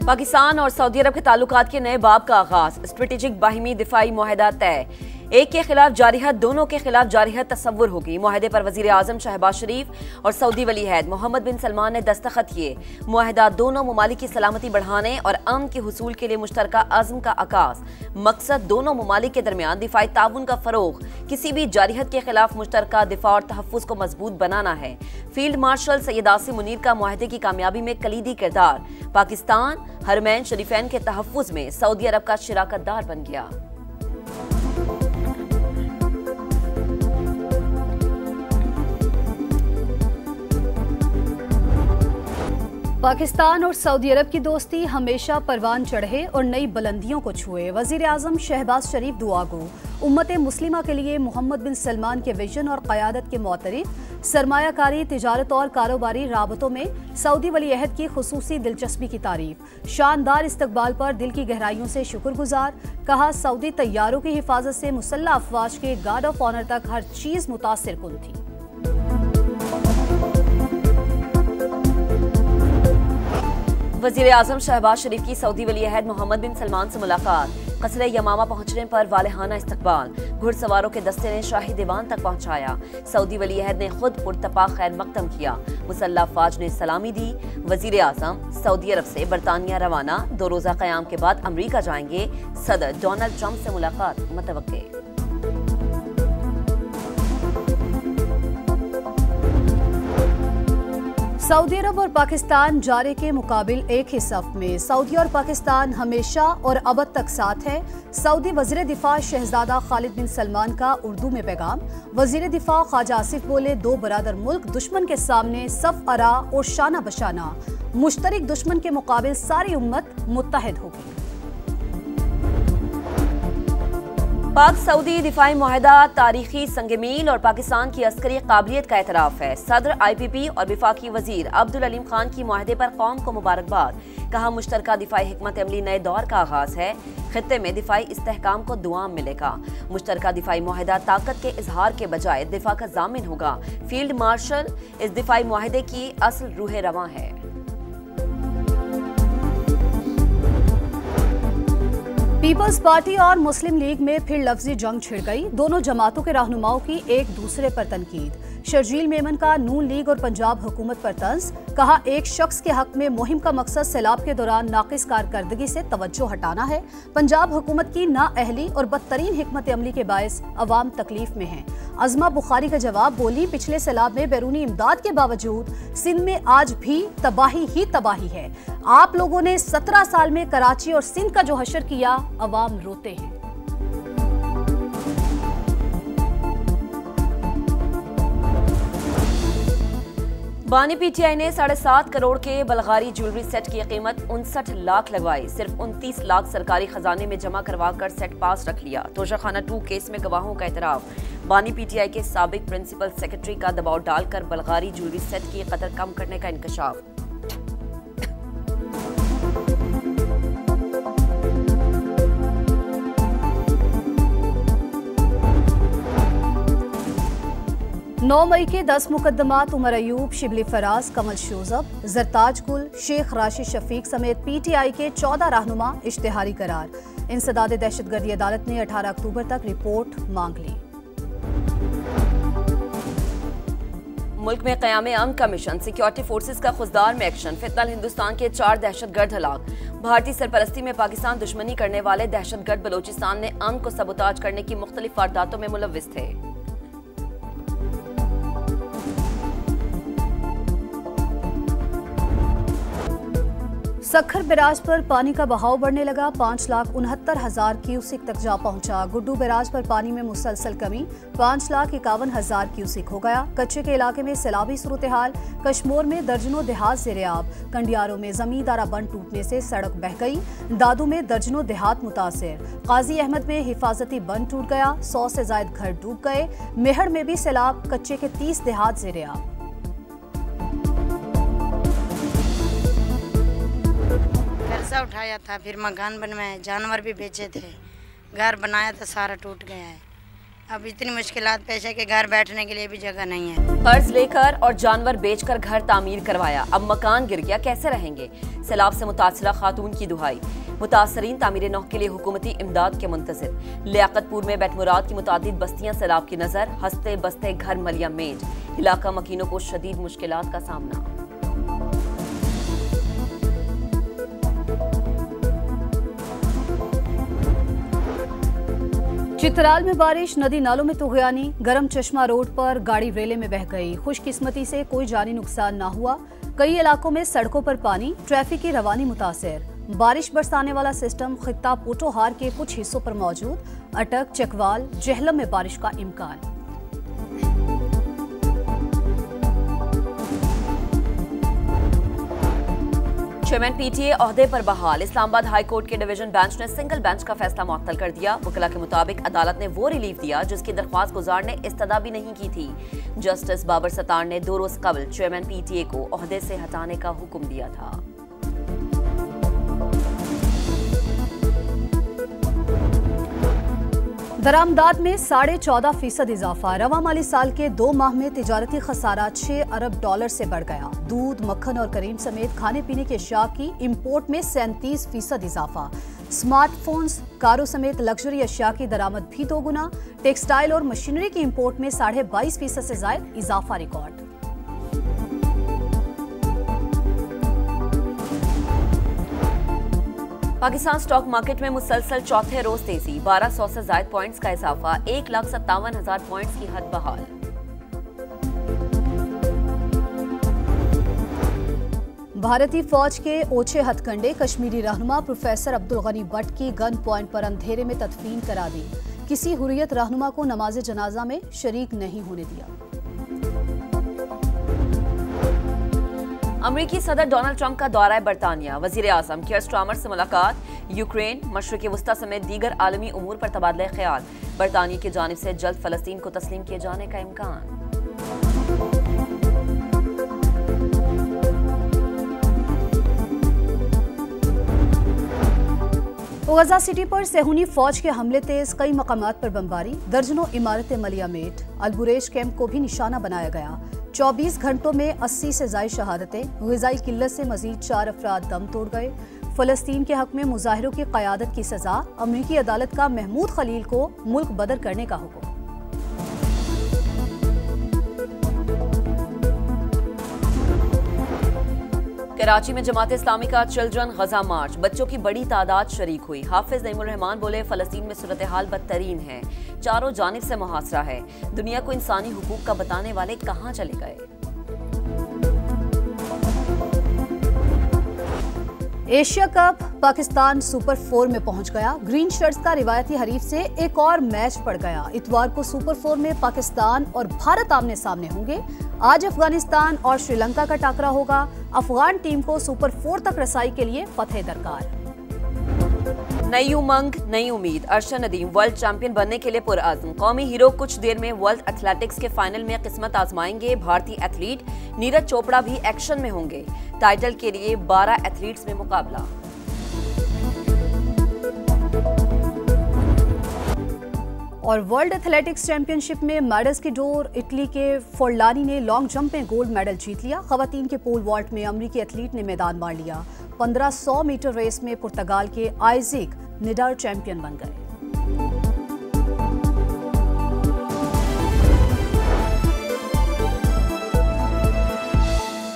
पाकिस्तान और सऊदी अरब के ताल्लुकात के नए बाब का आगाज। स्ट्रेटेजिक बाहिमी दिफाई मुआहदा तय। एक के खिलाफ जारिहत, दोनों के खिलाफ जारिहत तस्वुर होगी। मुआहदे पर वजीर आजम शहबाज शरीफ और सऊदी वली अहद मोहम्मद बिन सलमान ने दस्तखत किए। मुआहदा दोनों ममालिक की सलामती बढ़ाने और अमन के हुसूल के लिए मुश्तरका अज़्म का आगाज। मकसद दोनों ममालिक के दरमियान दिफाई ताउन का फरोग, किसी भी जारिहत के खिलाफ मुश्तरका दिफा और तहफ़्फ़ुज़ को मजबूत बनाना है। फील्ड मार्शल सैयद आसिम मुनीर का मुआहदे की कामयाबी में कलीदी किरदार। पाकिस्तान हरमैन शरीफैन के तहफ़्फ़ुज़ में सऊदी अरब का शिराकतदार बन गया। पाकिस्तान और सऊदी अरब की दोस्ती हमेशा परवान चढ़े और नई बुलंदियों को छुए। वजीर आजम शहबाज शरीफ दुआगो। उम्मत मुस्लिमा के लिए मोहम्मद बिन सलमान के विजन और क़यादत के मोतरिफ। सरमायाकारी, तिजारत और कारोबारी राबतों में सऊदी वली अहद की खुसूसी दिलचस्पी की तारीफ। शानदार इस्तकबाल पर दिल की गहराइयों से शुक्रगुजार। कहा, सऊदी तैयारों की हिफाजत से मुसल्लह अफवाज के गार्ड ऑफ ऑनर तक हर चीज मुतासिर कुन थी। वजीर आजम शहबाज शरीफ की सऊदी वली अहद मोहम्मद बिन सलमान से मुलाकात। कसरे यमामा पहुंचने पर वालेहाना इस्तकबाल। घुड़सवारों के दस्ते ने शाही दीवान तक पहुंचाया। सऊदी वली अहद ने खुद पुरतपा खैर मकदम किया। मुसल्लह अफवाज ने सलामी दी। वजीर आजम सऊदी अरब से बरतानिया रवाना। 2 रोजा क़याम के बाद अमरीका जाएंगे। सदर डोनाल्ड ट्रंप से मुलाकात मुतवक्के। सऊदी अरब और पाकिस्तान जारे के मुकाबिल एक ही सफ में। सऊदी और पाकिस्तान हमेशा और अबद तक साथ है। सऊदी वज़ीर दिफा शहजादा खालिद बिन सलमान का उर्दू में पैगाम। वज़ीर दिफा ख्वाजा आसिफ बोले, 2 बरादर मुल्क दुश्मन के सामने सफ अरा और शाना बशाना। मुश्तरक दुश्मन के मुकाबिल सारी उम्मत मुत्तहद होगी। पाक सऊदी दिफाई मुआहदा तारीखी संगमील और पाकिस्तान की अस्करी काबिलियत का एतराफ़ है। सदर IPP और विफाकी वजीर अब्दुल अलीम खान की मुआहदे पर कौम को मुबारकबाद। कहा, मुश्तरका दिफाई हिकमत अमली नए दौर का आगाज है। खित्ते में दिफाई इस्तेहकाम को दुआम मिलेगा। मुश्तरका दिफाई मुआहदा ताकत के इजहार के बजाय दिफा का जामिन होगा। फील्ड मार्शल इस दिफाई मुआहदे की असल रूह रवां है। पीपल्स पार्टी और मुस्लिम लीग में फिर लफ्जी जंग छिड़ गई। दोनों जमातों के रहनुमाओं की एक दूसरे पर तनकीद। शर्जील मेमन का नून लीग और पंजाब हुकूमत पर तंज। कहा, एक शख्स के हक में मुहिम का मकसद सैलाब के दौरान नाकिस कारकर्दगी से तवज्जो हटाना है। पंजाब हुकूमत की नाअहली और बदतरीन हिकमत अमली के बायस अवाम तकलीफ में है। अज़मा बुखारी का जवाब, बोली, पिछले सैलाब में बैरूनी इमदाद के बावजूद सिंध में आज भी तबाही ही तबाही है। आप लोगों ने 17 साल में कराची और सिंध का जो हशर किया, अवाम रोते हैं। बानी PTI ने 7.5 करोड़ के बलगारी ज्वेलरी सेट की कीमत 59 लाख लगवाई। सिर्फ 29 लाख सरकारी खजाने में जमा करवा कर सेट पास रख लिया। तोशाखाना 2 केस में गवाहों का एतराफ। बानी PTI के साबिक प्रिंसिपल सेक्रेटरी का दबाव डालकर बलगारी ज्वेलरी सेट की कदर कम करने का इंकशाफ। नौ मई के 10 मुकदमात उमर अयूब, शिबली फराज, कमल शोजब, जरताज गुल, शेख राशिद शफीक समेत PTI के 14 रहनुमा इश्तिहारी करार। इंसदाद दहशतगर्दी अदालत ने 18 अक्टूबर तक रिपोर्ट मांग ली। मुल्क में क़याम अमन का मिशन। सिक्योरिटी फोर्सेस का खुददार में एक्शन। फिलहाल हिंदुस्तान के 4 दहशतगर्द हलाक। भारतीय सरपरस्ती में पाकिस्तान दुश्मनी करने वाले दहशतगर्द बलोचिस्तान ने अमन को सबोताज करने की मुख्तलिफ वारदातों में मुलव्विस थे। सखर बैराज पर पानी का बहाव बढ़ने लगा। 5,69,000 क्यूसिक तक जा पहुंचा। गुड्डू बैराज पर पानी में मुसलसल कमी। 5,51,000 क्यूसिक हो गया। कच्चे के इलाके में सैलाबी सूरत हाल। कश्मोर में दर्जनों देहात ज़ेर-ए-आब। कंडियारों में जमींदारा बंद टूटने से सड़क बह गई। दादू में दर्जनों देहात मुतासिर। काजी अहमद में हिफाजती बंद टूट गया। 100 से ज्यादा घर डूब गए। मेहड़ में भी सैलाब। कच्चे के 30 देहात ज़ेर-ए-आब। कर्जा उठाया था, फिर मकान बनवाया, जानवर भी बेचे थे, घर बनाया था, सारा टूट गया है। अब इतनी मुश्किलात पेश है कि घर बैठने के लिए भी जगह नहीं है। कर्ज लेकर और जानवर बेचकर घर तामीर करवाया, अब मकान गिर गया, कैसे रहेंगे? सैलाब से मुतासरा खातून की दुहाई। मुतासरीन तामीर नौ के लिए हुकूमती इमदाद के मुंतज़िर। लियाकतपुर में बैतमुराद की मुतादिद बस्तियां सैलाब की नजर, हंसते बसते घर मलिया मेज। इलाका मकीनों को शदीद मुश्किलात का सामना। चित्राल में बारिश, नदी नालों में तुगयानी। गरम चश्मा रोड पर गाड़ी रेले में बह गई। खुशकिस्मती से कोई जानी नुकसान ना हुआ। कई इलाकों में सड़कों पर पानी, ट्रैफिक की रवानी मुतासिर। बारिश बरसाने वाला सिस्टम खित्ता पोटोहार के कुछ हिस्सों पर मौजूद। अटक, चकवाल, जहलम में बारिश का इम्कान। चेयरमैन पीटीए ओहदे पर बहाल। इस्लामाबाद हाई कोर्ट के डिवीजन बेंच ने सिंगल बेंच का फैसला मुअत्तल कर दिया। वकीला के मुताबिक अदालत ने वो रिलीफ दिया जिसकी दरख्वास्त गुजार ने इस्तदा भी नहीं की थी। जस्टिस बाबर सत्तार ने 2 रोज कबल चेयरमैन पीटीए को ओहदे से हटाने का हुक्म दिया था। दरामदाद में 14.5% इजाफा। रवा माली साल के 2 माह में तिजारती खसारा 6 अरब डॉलर से बढ़ गया। दूध, मक्खन और करीम समेत खाने पीने के अशिया की इंपोर्ट में 37% इजाफा। स्मार्टफोन्स, कारों समेत लग्जरी अशिया की दरामद भी 2 गुना। टेक्सटाइल और मशीनरी की इंपोर्ट में 22.5% से ज्यादा इजाफा रिकॉर्ड। पाकिस्तान स्टॉक मार्केट में मुसलसल चौथे रोज तेजी। 1200 से ज्यादा पॉइंट्स का इजाफा। 1,57,000 पॉइंट्स की हद बहाल। भारतीय फौज के ओछे हथकंडे, कश्मीरी रहनुमा प्रोफेसर अब्दुल गनी भट्ट की गन पॉइंट पर अंधेरे में तदफीन करा दी। किसी हुर्रियत रहनुमा को नमाज जनाजा में शरीक नहीं होने दिया। अमरीकी सदर डोनाल्ड ट्रंप का दौरा बरतानिया। वजीर आजम कियर स्टारमर से मुलाकात। यूक्रेन, मशरिकी वस्ता समेत दीगर आलमी उमूर पर तबादला ख्याल। बरतानिया की जानिब से जल्द फलस्तीन को तस्लीम किए जाने का इम्कान। गजा सिटी पर सेहूनी फौज के हमले तेज, कई मकामात पर बमबारी। दर्जनों इमारतें मलियामेट। अलबुरेश कैंप को भी निशाना बनाया गया। 24 घंटों में 80 से ज्यादा शहादतें। ग़िज़ाई किल्लत से मजीद 4 अफराद दम तोड़ गए। फलस्तीन के हक में मुजाहिरों की क़यादत की सजा। अमरीकी अदालत का महमूद खलील को मुल्क बदर करने का हुक्म। कराची में जमात इस्लामी का चिल्ड्रन गजा मार्च। बच्चों की बड़ी तादाद शरीक हुई। हाफिज नईमुर रहमान बोले, फलस्तीन में सूरत हाल बदतरीन है, चारों जानिब से मुहासरा है। दुनिया को इंसानी हुकूक का बताने वाले कहां चले गए? एशिया कप, पाकिस्तान सुपर 4 में पहुंच गया। ग्रीन शर्ट्स का रिवायती हरीफ से एक और मैच पड़ गया। इतवार को सुपर 4 में पाकिस्तान और भारत आमने सामने होंगे। आज अफगानिस्तान और श्रीलंका का टाकरा होगा। अफगान टीम को सुपर 4 तक रसाई के लिए फतेह दरकार। नई उमंग, नई उम्मीद। अरशद नदीम वर्ल्ड चैंपियन बनने के लिए पुरअज़्म। कौमी हीरो कुछ देर में वर्ल्ड एथलेटिक्स के फाइनल में किस्मत आजमाएंगे। भारतीय एथलीट नीरज चोपड़ा भी एक्शन में होंगे। टाइटल के लिए 12 एथलीट्स में मुकाबला। और वर्ल्ड एथलेटिक्स चैंपियनशिप में मेडल्स की डोर। इटली के फोर्लानी ने लॉन्ग जंप में गोल्ड मेडल जीत लिया। खवातीन के पोल वॉल्ट में अमरीकी एथलीट ने मैदान मार लिया। 1500 मीटर रेस में पुर्तगाल के आइजिक निडार चैंपियन बन गए।